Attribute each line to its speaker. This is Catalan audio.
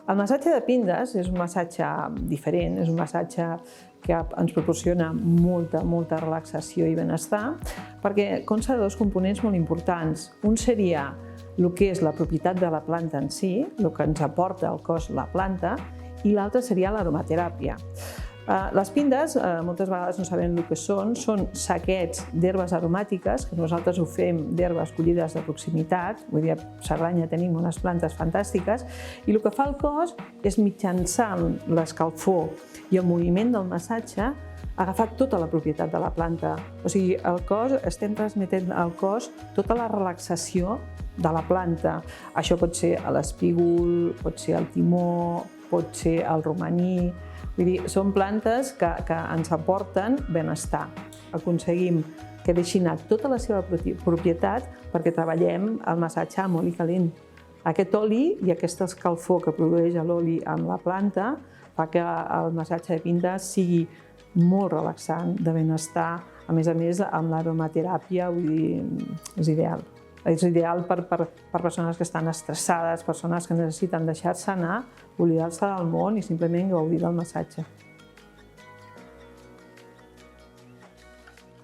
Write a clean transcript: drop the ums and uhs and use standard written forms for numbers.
Speaker 1: El massatge de pindes és un massatge diferent, és un massatge que ens proporciona molta relaxació i benestar, perquè consta de dos components molt importants. Un seria el que és la propietat de la planta en si, el que ens aporta al cos la planta, i l'altre seria l'aromateràpia. Les pindes, moltes vegades no sabem el que són saquets d'herbes aromàtiques, que nosaltres ho fem d'herbes collides de proximitat, vull dir, a Cerdanya tenim unes plantes fantàstiques, i el que fa el cos és mitjançant l'escalfor i el moviment del massatge agafar tota la propietat de la planta. O sigui, estem transmetent al cos tota la relaxació de la planta. Això pot ser l'espígol, pot ser el timó, pot ser el romaní. Vull dir, són plantes que ens aporten benestar. Aconseguim que deixin anar tota la seva propietat perquè treballem el massatge amb oli calent. Aquest oli i aquesta escalfor que produeix l'oli en la planta fa que el massatge de pindes sigui molt relaxant, de benestar. A més, amb l'aromateràpia, vull dir, és ideal. És ideal per persones que estan estressades, persones que necessiten deixar-se anar, oblidar-se del món i simplement gaudir del massatge.